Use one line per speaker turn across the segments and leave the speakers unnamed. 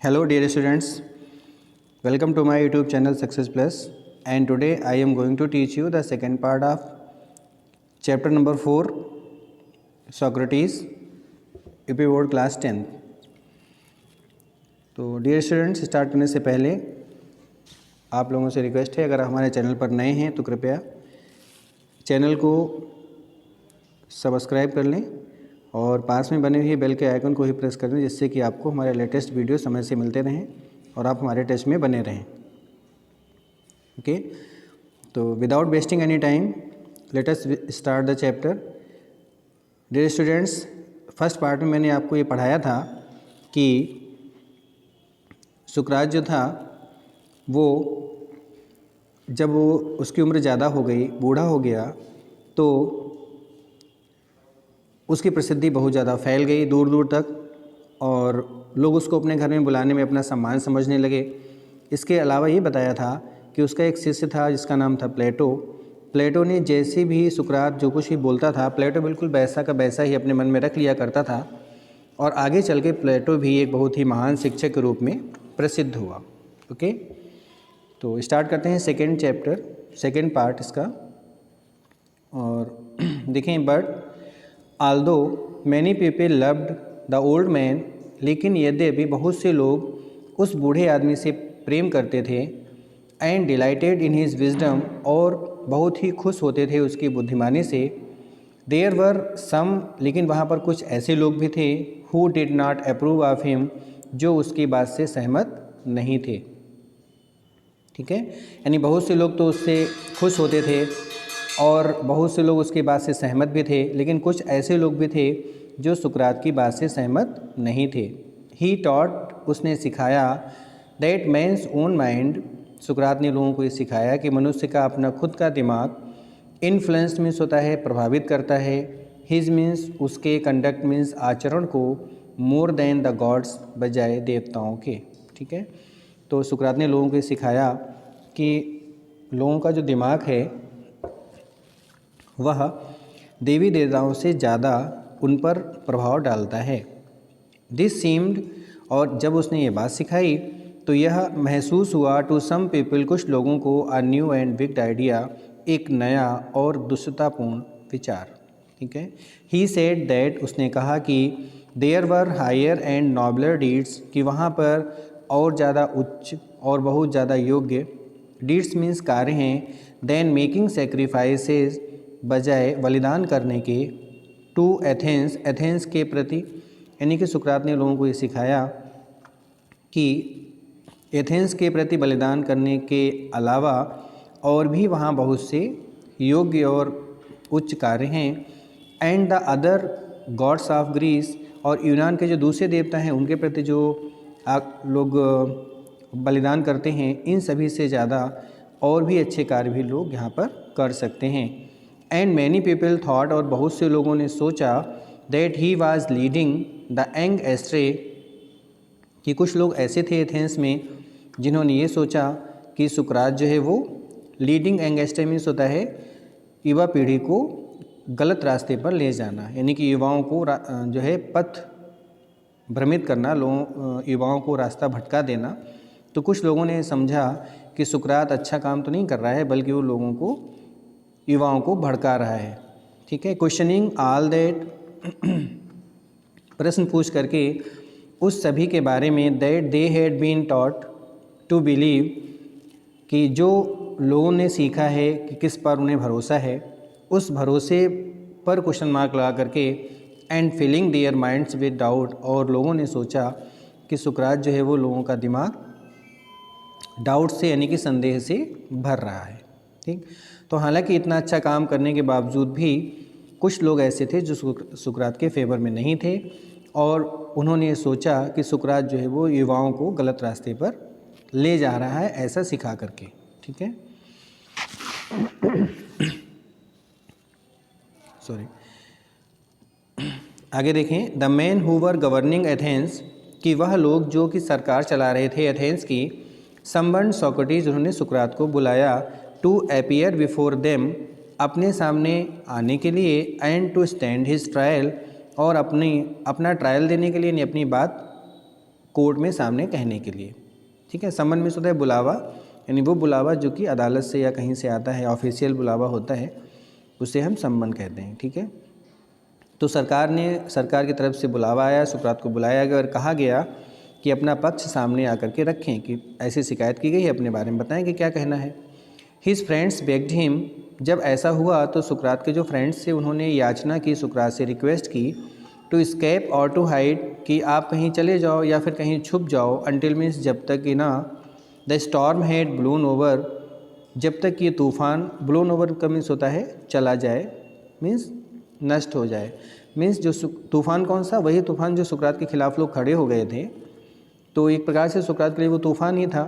Hello dear students, welcome to my YouTube channel Success Plus, and today I am going to teach you the second part of chapter number 4 Socrates UP Board class 10th। तो dear students, start करने से पहले आप लोगों से request है, अगर हमारे चैनल पर नए हैं तो कृपया चैनल को सब्सक्राइब कर लें और पास में बने हुए बेल के आइकन को ही प्रेस कर दें, जिससे कि आपको हमारे लेटेस्ट वीडियो समय से मिलते रहें और आप हमारे टच में बने रहें। ओके, तो without wasting any time let us start the chapter. Dear students, first part में मैंने आपको ये पढ़ाया था कि सुकरात जो था वो जब वो उसकी उम्र ज़्यादा हो गई, बूढ़ा हो गया, तो उसकी प्रसिद्धि बहुत ज़्यादा फैल गई दूर दूर तक और लोग उसको अपने घर में बुलाने में अपना सम्मान समझने लगे। इसके अलावा ये बताया था कि उसका एक शिष्य था जिसका नाम था प्लेटो। प्लेटो ने जैसे भी सुकरात जो कुछ ही बोलता था, प्लेटो बिल्कुल वैसा का वैसा ही अपने मन में रख लिया करता था और आगे चल के प्लेटो भी एक बहुत ही महान शिक्षक के रूप में प्रसिद्ध हुआ। ओके, तो स्टार्ट करते हैं सेकेंड चैप्टर, सेकेंड पार्ट इसका। और देखें, but Aldous many people loved the old man, लेकिन यद्यपि बहुत से लोग उस बूढ़े आदमी से प्रेम करते थे, and dilated in his wisdom, और बहुत ही खुश होते थे उसकी बुद्धिमानी से। देयर वर सम, लेकिन वहाँ पर कुछ ऐसे लोग भी थे, who did not approve of him, जो उसकी बात से सहमत नहीं थे। ठीक है, यानी बहुत से लोग तो उससे खुश होते थे और बहुत से लोग उसकी बात से सहमत भी थे, लेकिन कुछ ऐसे लोग भी थे जो सुकरात की बात से सहमत नहीं थे। ही टॉट, उसने सिखाया, दैट मैंस ओन माइंड, सुकरात ने लोगों को ये सिखाया कि मनुष्य का अपना खुद का दिमाग इन्फ्लुएंस मीन्स होता है, प्रभावित करता है, हिज मीन्स उसके, कंडक्ट मीन्स आचरण को, मोर देन द गॉड्स, बजाय देवताओं के। ठीक है, तो सुकरात ने लोगों को सिखाया कि लोगों का जो दिमाग है वह देवी देवताओं से ज़्यादा उन पर प्रभाव डालता है। दिस सीम्ड, और जब उसने ये बात सिखाई तो यह महसूस हुआ, टू सम पीपल, कुछ लोगों को, a new and big idea, एक नया और दुष्टतापूर्ण विचार। ठीक है, ही सेड दैट, उसने कहा कि there were higher and nobler deeds, कि वहाँ पर और ज़्यादा उच्च और बहुत ज़्यादा योग्य, डीड्स मीन्स कार्य हैं, देन मेकिंग सेक्रीफाइसेस, बजाय बलिदान करने के, टू एथेंस, एथेंस के प्रति। यानी कि सुकरात ने लोगों को ये सिखाया कि एथेंस के प्रति बलिदान करने के अलावा और भी वहाँ बहुत से योग्य और उच्च कार्य हैं, and the other gods of Greece, और यूनान के जो दूसरे देवता हैं उनके प्रति जो लोग बलिदान करते हैं, इन सभी से ज़्यादा और भी अच्छे कार्य भी लोग यहाँ पर कर सकते हैं। एंड मैनी पीपल थॉट, और बहुत से लोगों ने सोचा, that he was leading the young ashtray, कि कुछ लोग ऐसे थे एथेंस में जिन्होंने ये सोचा कि सुकरात जो है वो लीडिंग यंग एस्ट्रे मीन्स होता है युवा पीढ़ी को गलत रास्ते पर ले जाना, यानी कि युवाओं को जो है पथ भ्रमित करना, लोगों युवाओं को रास्ता भटका देना। तो कुछ लोगों ने समझा कि सुकरात अच्छा काम तो नहीं कर रहा है, बल्कि वो लोगों को, युवाओं को भड़का रहा है। ठीक है, क्वेश्चनिंग ऑल दैट, प्रश्न पूछ करके उस सभी के बारे में, that they had been taught to believe, कि जो लोगों ने सीखा है कि किस पर उन्हें भरोसा है, उस भरोसे पर क्वेश्चन मार्क लगा करके, and filling their minds with doubt, और लोगों ने सोचा कि सुकरात जो है वो लोगों का दिमाग डाउट से, यानी कि संदेह से भर रहा है। ठीक, तो हालांकि इतना अच्छा काम करने के बावजूद भी कुछ लोग ऐसे थे जो सुकरात के फेवर में नहीं थे और उन्होंने सोचा कि सुकरात जो है वो युवाओं को गलत रास्ते पर ले जा रहा है, ऐसा सिखा करके। ठीक है, सॉरी, आगे देखें, the man who were governing Athens, कि वह लोग जो कि सरकार चला रहे थे एथेंस की, समवन सोक्रेटिस, उन्होंने सुकरात को बुलाया, टू अपीयर बिफोर देम, अपने सामने आने के लिए, and to stand his trial, और अपना ट्रायल देने के लिए, अपनी बात कोर्ट में सामने कहने के लिए। ठीक है, समन में होता है बुलावा, यानी वो बुलावा जो कि अदालत से या कहीं से आता है, ऑफिशियल बुलावा होता है, उसे हम सम्मन कहते हैं। ठीक है, तो सरकार की तरफ से बुलावा आया, सुकरात को बुलाया गया और कहा गया कि अपना पक्ष सामने आकर के रखें कि ऐसी शिकायत की गई है, अपने बारे में बताएं कि क्या कहना है। हिज फ्रेंड्स बेग्ड हिम, जब ऐसा हुआ तो सुकरात के जो फ्रेंड्स थे उन्होंने याचना की, सुकरात से रिक्वेस्ट की, टू स्केप और टू हाइड, कि आप कहीं चले जाओ या फिर कहीं छुप जाओ, अनटिल मीन्स जब तक कि ना the storm had blown over, जब तक ये तूफ़ान, ब्लोन ओवर का मीन्स होता है चला जाए, मीन्स नष्ट हो जाए, मीन्स जो तूफ़ान कौन सा, वही तूफ़ान जो सुकरात के खिलाफ़ लोग खड़े हो गए थे, तो एक प्रकार से सुकरात के लिए वो तूफ़ान ही था।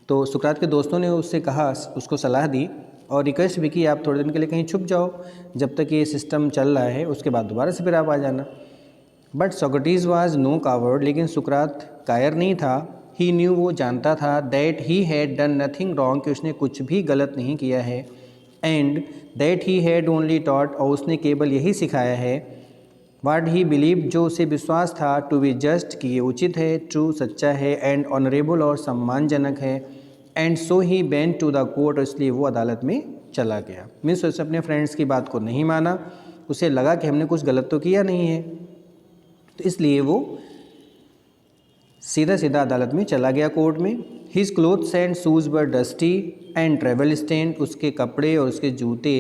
तो सुकरात के दोस्तों ने उससे कहा, उसको सलाह दी और रिक्वेस्ट भी की, आप थोड़े दिन के लिए कहीं छुप जाओ जब तक ये सिस्टम चल रहा है, उसके बाद दोबारा से फिर आप आ जाना। But Socrates was no coward, लेकिन सुकरात कायर नहीं था। ही न्यू, वो जानता था, that he had done nothing wrong, कि उसने कुछ भी गलत नहीं किया है, and that he had only taught, और उसने केवल यही सिखाया है, वाट ही बिलीव, जो उसे विश्वास था, टू बी जस्ट, कि ये उचित है, ट्रू, सच्चा है, एंड ऑनरेबल, और सम्मानजनक है, and so he went to the court, इसलिए वो अदालत में चला गया। मीन्स उसने अपने फ्रेंड्स की बात को नहीं माना, उसे लगा कि हमने कुछ गलत तो किया नहीं है, तो इसलिए वो सीधा सीधा अदालत में चला गया, कोर्ट में। His clothes and shoes were dusty and travel stain, उसके कपड़े और उसके जूते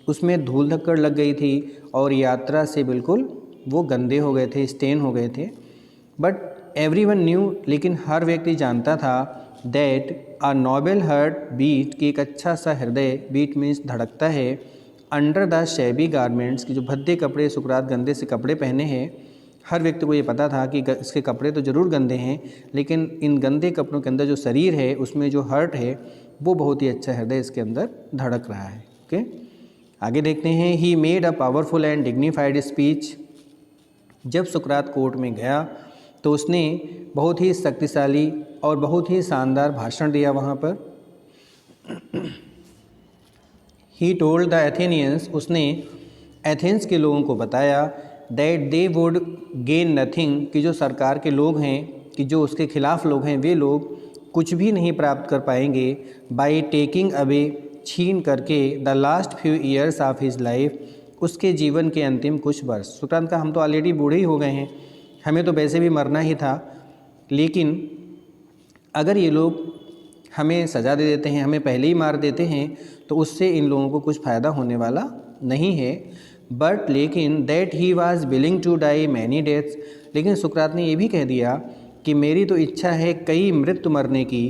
उसमें धूल धक्कड़ लग गई थी और यात्रा से बिल्कुल वो गंदे हो गए थे, स्टेन हो गए थे। बट एवरीवन न्यू, लेकिन हर व्यक्ति जानता था, that a noble heart beat, कि एक अच्छा सा हृदय, बीट मीन्स धड़कता है, अंडर द शैबी गारमेंट्स, की जो भद्दे कपड़े, सुकरात गंदे से कपड़े पहने हैं, हर व्यक्ति को ये पता था कि इसके कपड़े तो ज़रूर गंदे हैं, लेकिन इन गंदे कपड़ों के अंदर जो शरीर है, उसमें जो हर्ट है, वो बहुत ही अच्छा हृदय इसके अंदर धड़क रहा है। ओके, आगे देखते हैं। He made a powerful and dignified speech, जब सुकरात कोर्ट में गया तो उसने बहुत ही शक्तिशाली और बहुत ही शानदार भाषण दिया वहाँ पर। ही टोल्ड द एथेनियंस, उसने एथेंस के लोगों को बताया, that they would gain nothing, कि जो सरकार के लोग हैं, कि जो उसके खिलाफ़ लोग हैं, वे लोग कुछ भी नहीं प्राप्त कर पाएंगे, बाई टेकिंग अवे, छीन करके, the last few years of his life, उसके जीवन के अंतिम कुछ वर्ष। सुकरात का हम तो ऑलरेडी बूढ़े ही हो गए हैं, हमें तो वैसे भी मरना ही था, लेकिन अगर ये लोग हमें सज़ा दे देते हैं, हमें पहले ही मार देते हैं, तो उससे इन लोगों को कुछ फ़ायदा होने वाला नहीं है। बट लेकिन that he was willing to die many deaths, लेकिन सुकरात ने ये भी कह दिया कि मेरी तो इच्छा है कई मृत्यु मरने की,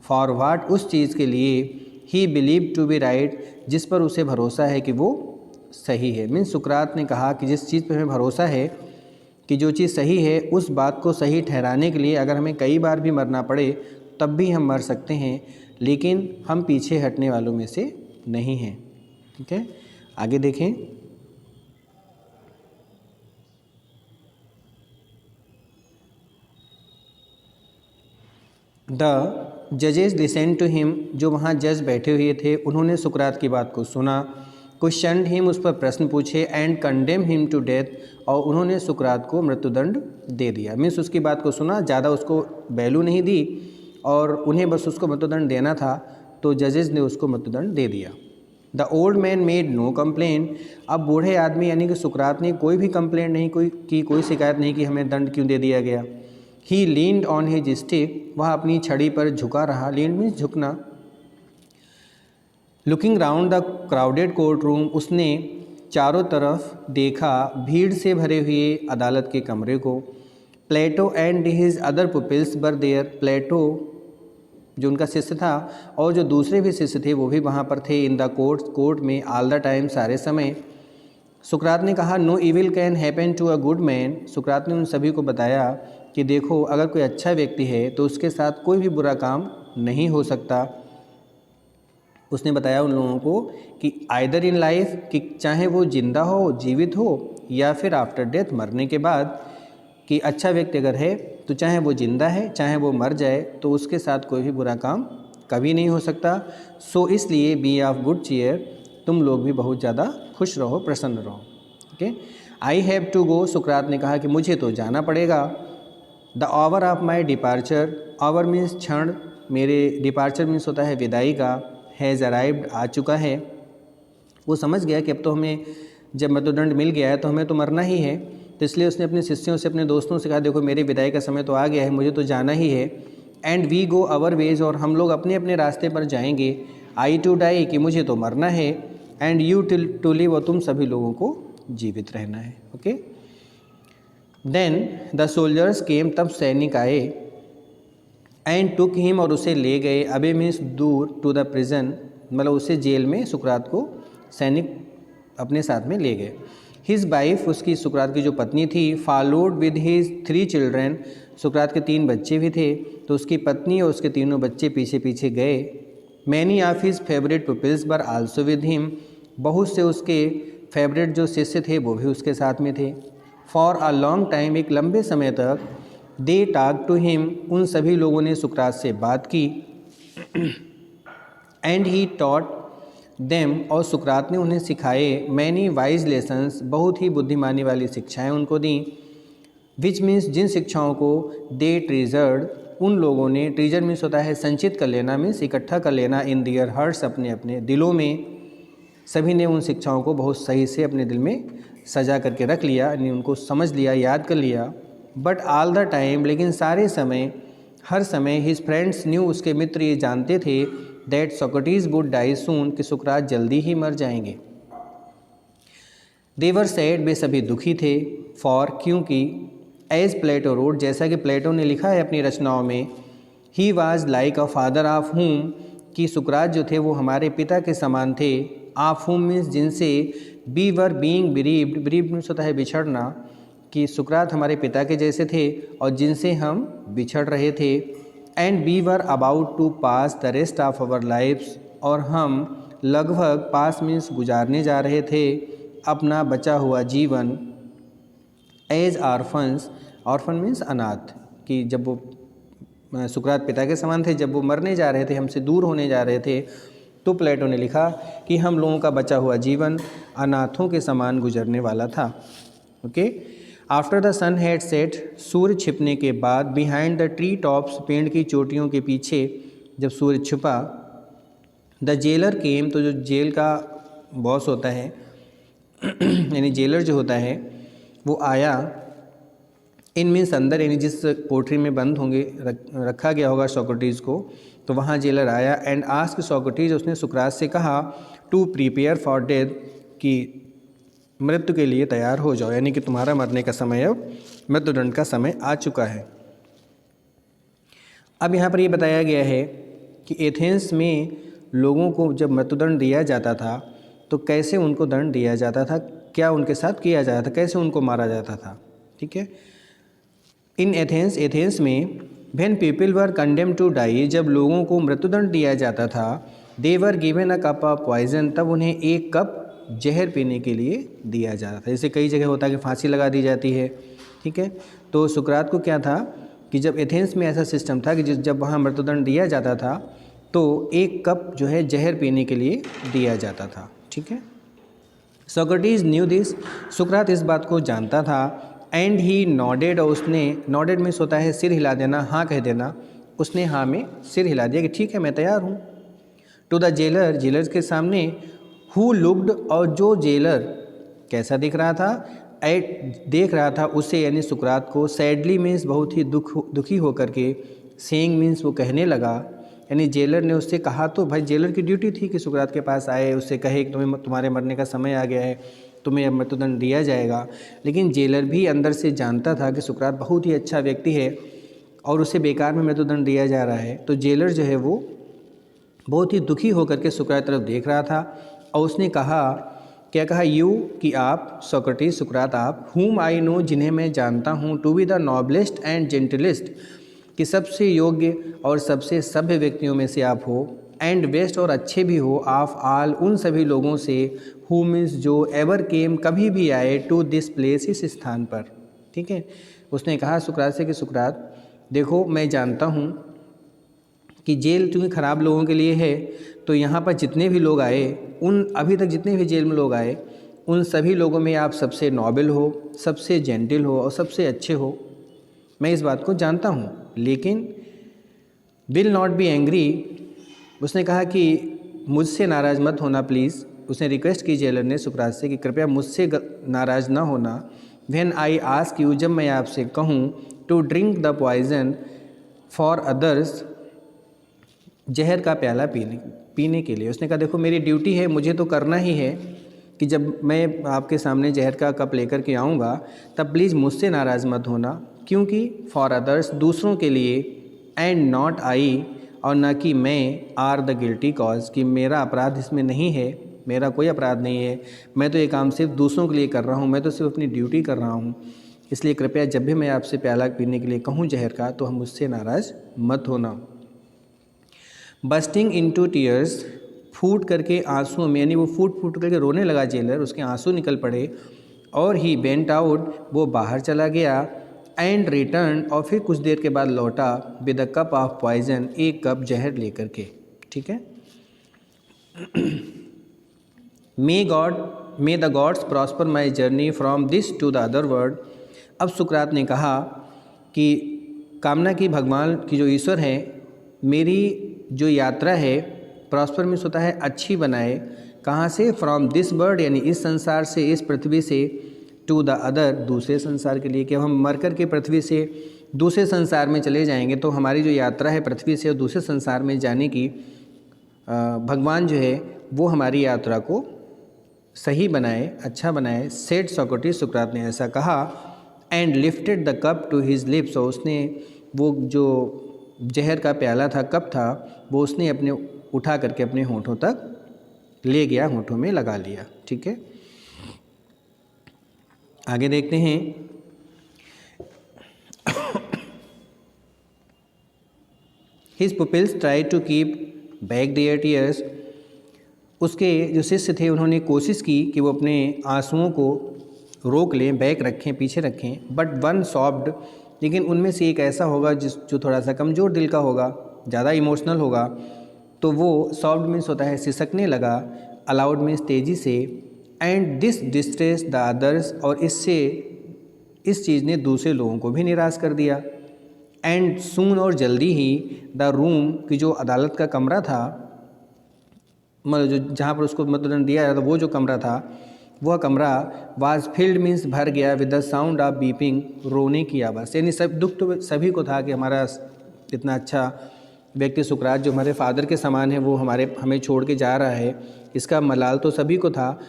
फॉर वाट, उस चीज़ के लिए, he believe to be right, जिस पर उसे भरोसा है कि वो सही है। मीन्स सुकरात ने कहा कि जिस चीज़ पर हमें भरोसा है कि जो चीज़ सही है, उस बात को सही ठहराने के लिए अगर हमें कई बार भी मरना पड़े तब भी हम मर सकते हैं, लेकिन हम पीछे हटने वालों में से नहीं हैं। ठीक है, आगे देखें। द जजेस लिसन टू हिम, जो वहाँ जज बैठे हुए थे उन्होंने सुकरात की बात को सुना, क्वेश्चन हिम, उस पर प्रश्न पूछे, and condemn him to death, और उन्होंने सुकरात को मृत्युदंड दे दिया। मीन्स उसकी बात को सुना, ज़्यादा उसको वैल्यू नहीं दी और उन्हें बस उसको मृत्युदंड देना था, तो जजेस ने उसको मृत्युदंड दे दिया। The old man made no complain, अब बूढ़े आदमी यानी कि सुकरात ने कोई भी कंप्लेंट नहीं कोई शिकायत नहीं की हमें दंड क्यों दे दिया गया। ही लीन्ड ऑन हिज स्टिक, वह अपनी छड़ी पर झुका रहा, लीन मीन्स झुकना। Looking round the crowded court room, उसने चारों तरफ देखा भीड़ से भरे हुए अदालत के कमरे को। Plato and his other pupils were there, Plato जो उनका शिष्य था और जो दूसरे भी शिष्य थे वो भी वहाँ पर थे। इन द कोर्ट में, ऑल द टाइम, सारे समय। सुकरात ने कहा, no evil can happen to a good man, सुकरात ने उन सभी को बताया कि देखो अगर कोई अच्छा व्यक्ति है तो उसके साथ कोई भी बुरा काम नहीं हो सकता। उसने बताया उन लोगों को कि आइदर इन लाइफ, कि चाहे वो जिंदा हो, जीवित हो, या फिर आफ्टर डेथ, मरने के बाद, कि अच्छा व्यक्ति अगर है तो चाहे वो जिंदा है चाहे वो मर जाए तो उसके साथ कोई भी बुरा काम कभी नहीं हो सकता। सो इसलिए बी ऑफ गुड चीयर, तुम लोग भी बहुत ज़्यादा खुश रहो, प्रसन्न रहो। Okay, I have to go, सुकरात ने कहा कि मुझे तो जाना पड़ेगा। The hour of my departure, hour means क्षण, मेरे डिपार्चर मीन्स होता है विदाई का, हैज़ अराइव्ड आ चुका है। वो समझ गया कि अब तो हमें जब मृत्युदंड मिल गया है तो हमें तो मरना ही है, तो इसलिए उसने अपने शिष्यों से, अपने दोस्तों से कहा देखो मेरी विदाई का समय तो आ गया है, मुझे तो जाना ही है। And we go our ways, और हम लोग अपने अपने रास्ते पर जाएंगे। आई टू डाई, कि मुझे तो मरना है। एंड यू टू लिव, और तुम सभी लोगों को जीवित रहना है। ओके। देन द सोल्जर्स केम, तब सैनिक आए। एंड टुक हिम, और उसे ले गए। अबे मीन्स दूर, टू द प्रिजन, मतलब उसे जेल में सुकरात को सैनिक अपने साथ में ले गए। हिज वाइफ, उसकी सुकरात की जो पत्नी थी, फॉलोड विद हिज 3 चिल्ड्रेन, सुकरात के 3 बच्चे भी थे, तो उसकी पत्नी और उसके तीनों बच्चे पीछे पीछे गए। Many of his favourite pupils were also with him, बहुत से उसके फेवरेट जो शिष्य थे वो भी उसके साथ में थे। फॉर अ लॉन्ग टाइम, एक लंबे समय तक, दे टॉक टू हिम, उन सभी लोगों ने सुकरात से बात की। एंड ही टॉट देम, और सुकरात ने उन्हें सिखाए, मैनी वाइज लेसन्स, बहुत ही बुद्धिमानी वाली शिक्षाएं उनको दी। विच मीन्स, जिन शिक्षाओं को दे ट्रीजर्ड, उन लोगों ने, ट्रीजर मीन्स होता है संचित कर लेना, मीन्स इकट्ठा कर लेना, इन दियर हार्ट्स, अपने अपने दिलों में। सभी ने उन शिक्षाओं को बहुत सही से अपने दिल में सजा करके रख लिया, यानी उनको समझ लिया, याद कर लिया। बट ऑल द टाइम, लेकिन सारे समय, हर समय, हिज फ्रेंड्स न्यू, उसके मित्र ये जानते थे, दैट सोक्रेटिस वुड डाई सून, कि सुकरात जल्दी ही मर जाएंगे। दे वर सैड, वे सभी दुखी थे। फॉर, क्योंकि, एज प्लेटो रोड, जैसा कि प्लेटो ने लिखा है अपनी रचनाओं में, he was like a father of हुम, कि सुकरात जो थे वो हमारे पिता के समान थे। ऑफ हुम मीन्स जिनसे, बी वर बीइंग बिरीव्ड, बिरीव्ड मीन्स होता है बिछड़ना, कि सुकरात हमारे पिता के जैसे थे और जिनसे हम बिछड़ रहे थे। And we were about to pass the rest of our lives, और हम लगभग, पास मीन्स गुजारने जा रहे थे, अपना बचा हुआ जीवन, एज आर्फन्स, ऑर्फन मीन्स अनाथ, कि जब वो सुकरात पिता के समान थे, जब वो मरने जा रहे थे, हमसे दूर होने जा रहे थे, तो प्लेटो ने लिखा कि हम लोगों का बचा हुआ जीवन अनाथों के समान गुजरने वाला था। Okay. After the sun had set, सूर्य छिपने के बाद, बिहाइंड द ट्री टॉप्स, पेड़ की चोटियों के पीछे जब सूर्य छुपा, द जेलर केम, तो जो जेल का बॉस होता है यानी जेलर जो होता है वो आया। इन मीन्स अंदर, यानी जिस कोठरी में बंद होंगे, रखा गया होगा सोक्रेटिस को, तो वहाँ जेलर आया। एंड आस्क सोक्रेटिस, उसने सुकरात से कहा, टू प्रिपेयर फॉर डेथ, कि मृत्यु के लिए तैयार हो जाओ, यानी कि तुम्हारा मरने का समय, अब मृत्युदंड का समय आ चुका है। अब यहाँ पर ये बताया गया है कि एथेंस में लोगों को जब मृत्युदंड दिया जाता था तो कैसे उनको दंड दिया जाता था, क्या उनके साथ किया जाता था, कैसे उनको मारा जाता था। ठीक है। इन एथेंस, एथेंस में, when people were condemn to die, जब लोगों को मृत्युदंड दिया जाता था, they were given a cup of poison, तब उन्हें एक कप जहर पीने के लिए दिया जाता था। जैसे कई जगह होता है कि फांसी लगा दी जाती है। ठीक है। तो सुकरात को क्या था कि जब एथेंस में ऐसा सिस्टम था कि जब वहाँ मृत्युदंड दिया जाता था तो एक कप जो है जहर पीने के लिए दिया जाता था। ठीक है। सोक्रेटिस न्यू दिस, सुकरात इस बात को जानता था। एंड ही नॉडेड, और उसने, नॉडेड मीन्स होता है सिर हिला देना, हाँ कह देना, उसने हाँ में सिर हिला दिया कि ठीक है मैं तैयार हूँ। टू द जेलर, जेलर के सामने, हु लुक्ड, और जो जेलर कैसा दिख रहा था, देख रहा था उसे, यानी सुकरात को, सैडली मीन्स बहुत ही दुखी होकर के, सेइंग मीन्स वो कहने लगा, यानी जेलर ने उससे कहा, तो भाई जेलर की ड्यूटी थी कि सुकरात के पास आए, उससे कहे कि तुम्हारे मरने का समय आ गया है, तुम्हें अब मृत्युदंड दिया जाएगा। लेकिन जेलर भी अंदर से जानता था कि सुकरात बहुत ही अच्छा व्यक्ति है और उसे बेकार में मृत्युदंड दिया जा रहा है। तो जेलर जो है वो बहुत ही दुखी होकर के सुकरात तरफ देख रहा था और उसने कहा, क्या कहा, यू, कि आप, सोक्रेटिस, सुकरात आप, whom आई नो, जिन्हें मैं जानता हूँ, to be the noblest and gentlest, कि सबसे योग्य और सबसे सभ्य व्यक्तियों में से आप हो, एंड बेस्ट, और अच्छे भी हो, ऑफ ऑल, उन सभी लोगों से, हु मीन्स जो, एवर केम, कभी भी आए, टू दिस प्लेस, इस स्थान पर। ठीक है। उसने कहा सुकरात से कि सुकरात देखो मैं जानता हूँ कि जेल चूँकि ख़राब लोगों के लिए है, तो यहाँ पर जितने भी लोग आए, उन अभी तक जितने भी जेल में लोग आए, उन सभी लोगों में आप सबसे नॉबल हो, सबसे जेंटल हो और सबसे अच्छे हो। मैं इस बात को जानता हूँ, लेकिन विल नॉट बी एंग्री, उसने कहा कि मुझसे नाराज़ मत होना प्लीज़। उसने रिक्वेस्ट की जेलर ने सुकरात से कि कृपया मुझसे नाराज़ ना होना। व्हेन आई आस्क यू, जब मैं आपसे कहूँ, to drink the poison for others, जहर का प्याला पीने के लिए। उसने कहा देखो मेरी ड्यूटी है, मुझे तो करना ही है कि जब मैं आपके सामने जहर का कप लेकर के आऊँगा तब प्लीज़ मुझसे नाराज़ मत होना, क्योंकि फॉर अदर्स, दूसरों के लिए, एंड नॉट आई, और ना कि मैं, आर द गिल्टी कॉज, कि मेरा अपराध इसमें नहीं है, मेरा कोई अपराध नहीं है, मैं तो ये काम सिर्फ दूसरों के लिए कर रहा हूँ, मैं तो सिर्फ अपनी ड्यूटी कर रहा हूँ। इसलिए कृपया जब भी मैं आपसे प्याला पीने के लिए कहूँ जहर का, तो हम मुझसे नाराज़ मत होना। बस्टिंग इनटू टीयर्स, फूट करके आंसुओं में, यानी वो फूट करके रोने लगा जेलर, उसके आंसू निकल पड़े। और ही बेंट आउट, वो बाहर चला गया। एंड रिटर्न, और फिर कुछ देर के बाद लौटा, with a cup of poison, एक कप जहर लेकर के। ठीक है। May the gods prosper my journey from this to the other world. अब सुकरात ने कहा कि कामना की भगवान की जो ईश्वर है, मेरी जो यात्रा है, प्रॉस्पर मीन्स होता है अच्छी बनाए। कहाँ से? फ्रॉम दिस वर्ल्ड, यानी इस संसार से, इस पृथ्वी से, टू द अदर, दूसरे संसार के लिए, कि हम मर कर के पृथ्वी से दूसरे संसार में चले जाएंगे, तो हमारी जो यात्रा है पृथ्वी से और दूसरे संसार में जाने की, भगवान जो है वो हमारी यात्रा को सही बनाए, अच्छा बनाए। सेड सोक्रेटिस, सुकरात ने ऐसा कहा। And lifted the cup to his lips, और उसने वो जो जहर का प्याला था, कप था, वो उसने अपने उठा करके अपने होंठों तक ले गया, होंठों में लगा लिया। ठीक है, आगे देखते हैं। His pupils try to keep back their tears, उसके जो शिष्य थे उन्होंने कोशिश की कि वो अपने आंसुओं को रोक लें, बैक रखें, पीछे रखें। बट वन सॉफ्ट, लेकिन उनमें से एक ऐसा होगा जो थोड़ा सा कमज़ोर दिल का होगा, ज़्यादा इमोशनल होगा, तो वो सॉफ्ट मीन्स होता है सिसकने लगा, अलाउड मीन्स तेज़ी से। And this distress the others, और इससे, इस चीज़ ने दूसरे लोगों को भी निराश कर दिया। एंड सून, और जल्दी ही, द रूम, की जो अदालत का कमरा था, मतलब जो जहाँ पर उसको मृत्युदंड दिया जाता था, वो जो कमरा था, वह कमरा वाज फिल्ड मीन्स भर गया, with the sound of beeping, रोने की आवाज़। यानी सब दुख तो सभी को था कि हमारा इतना अच्छा व्यक्ति सुकरात जो हमारे फादर के समान है, वो हमें छोड़ के जा रहा है, इसका मलाल तो सभी को था।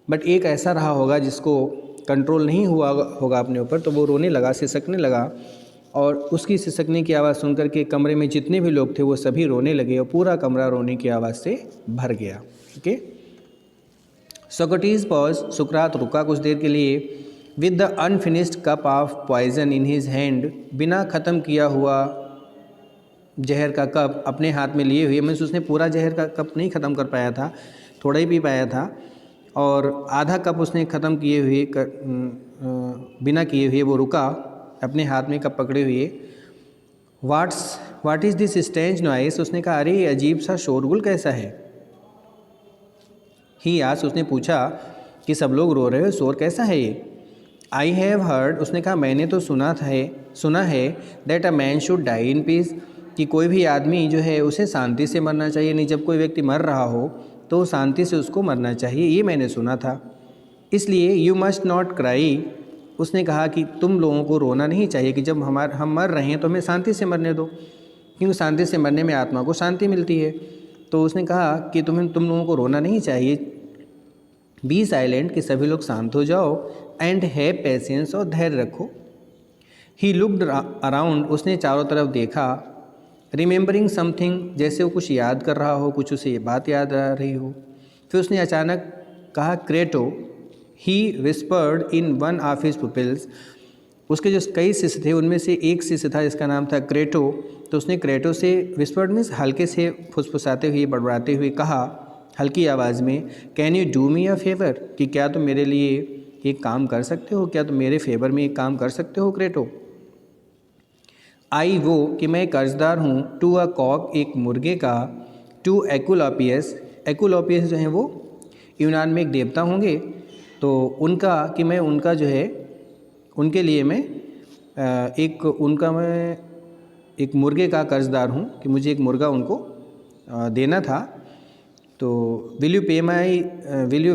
बट एक ऐसा रहा होगा जिसको कंट्रोल नहीं हुआ होगा अपने ऊपर, तो वो रोने लगा, सिसकने लगा, और उसकी सिसकने की आवाज़ सुनकर के कमरे में जितने भी लोग थे वो सभी रोने लगे, और पूरा कमरा रोने की आवाज़ से भर गया। ठीक है। सोक्रेटिस पॉज, सुकरात रुका कुछ देर के लिए, with the unfinished cup of poison in his hand, बिना ख़त्म किया हुआ जहर का कप अपने हाथ में लिए हुए। मीन्स उसने पूरा जहर का कप नहीं ख़त्म कर पाया था, थोड़ा ही पी पाया था, और आधा कप उसने ख़त्म किए हुए बिना किए हुए वो रुका, अपने हाथ में कप पकड़े हुए। What is this strange noise, उसने कहा अरे अजीब सा शोरगुल कैसा है। ही आस, उसने पूछा कि सब लोग रो रहे हो, शोर कैसा है ये। आई हैव हर्ड, उसने कहा मैंने तो सुना है that a man should die in peace, कि कोई भी आदमी जो है उसे शांति से मरना चाहिए। नहीं, जब कोई व्यक्ति मर रहा हो तो शांति से उसको मरना चाहिए, ये मैंने सुना था। इसलिए यू मस्ट नॉट क्राई, उसने कहा कि तुम लोगों को रोना नहीं चाहिए, कि जब हम मर रहे हैं तो हमें शांति से मरने दो, क्योंकि शांति से मरने में आत्मा को शांति मिलती है। तो उसने कहा कि तुम लोगों को रोना नहीं चाहिए, बी साइलेंट, कि सभी लोग शांत हो जाओ, एंड हैव पेशेंस, और धैर्य रखो। ही लुक्ड अराउंड, उसने चारों तरफ देखा, रिमेंबरिंग समथिंग, जैसे वो कुछ याद कर रहा हो, कुछ उसे ये बात याद आ रही हो। फिर उसने अचानक कहा Crito, he whispered in one of his pupils, उसके जो कई शिष्य थे उनमें से एक शिष्य था जिसका नाम था क्रेटो, तो उसने क्रेटो से, विस्पर्ड मीन्स हल्के से फुसफुसाते हुए, बड़बड़ाते हुए कहा हल्की आवाज़ में, can you do me a favour, कि क्या तुम मेरे लिए एक काम कर सकते हो, क्या तुम मेरे फेवर में एक काम कर सकते हो क्रेटो। आई, वो, कि मैं कर्जदार हूँ, टू अ कॉक, एक मुर्गे का, टू एकुलोपियस, एकुलोपियस जो हैं वो यूनान में एक देवता होंगे, तो उनका, कि मैं उनका जो है, उनके लिए मैं एक उनका मैं एक मुर्गे का कर्ज़दार हूँ कि मुझे एक मुर्गा उनको देना था, तो विल यू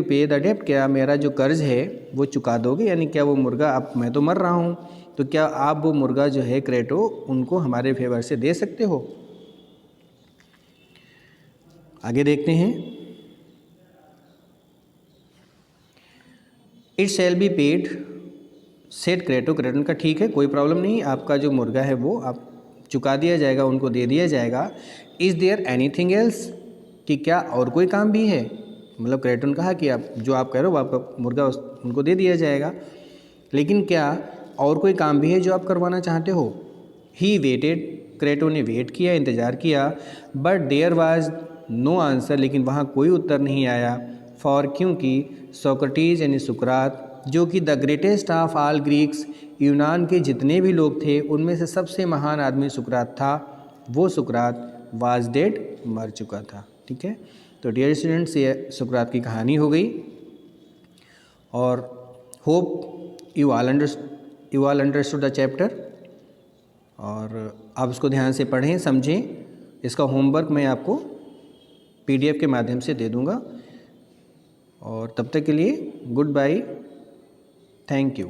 पे द डेब्ट, क्या मेरा जो कर्ज़ है वो चुका दोगे, यानी क्या वो मुर्गा, अब मैं तो मर रहा हूँ तो क्या आप वो मुर्गा जो है क्रेटो उनको हमारे फेवर से दे सकते हो। आगे देखते हैं। It shall be paid said Crito, Crito का ठीक है, कोई प्रॉब्लम नहीं, आपका जो मुर्गा है वो आप चुका दिया जाएगा, उनको दे दिया जाएगा। इज़ देयर एनीथिंग एल्स, कि क्या और कोई काम भी है, मतलब क्रेटो ने कहा कि आप जो आप कह रहे हो आपका मुर्गा उनको दे दिया जाएगा, लेकिन क्या और कोई काम भी है जो आप करवाना चाहते हो। ही वेटेड, क्रेटो ने वेट किया, इंतज़ार किया, but there was no answer, लेकिन वहाँ कोई उत्तर नहीं आया। फॉर, क्योंकि सोक्रेटिस यानी सुकरात, जो कि the greatest of all Greeks, यूनान के जितने भी लोग थे उनमें से सबसे महान आदमी सुकरात था, वो सुकरात वाज डेड, मर चुका था। ठीक है, तो डियर स्टूडेंट्स ये सुकरात की कहानी हो गई, और hope you all understood the chapter, और आप उसको ध्यान से पढ़ें, समझें। इसका होमवर्क मैं आपको PDF के माध्यम से दे दूँगा, और तब तक के लिए गुड बाय, थैंक यू।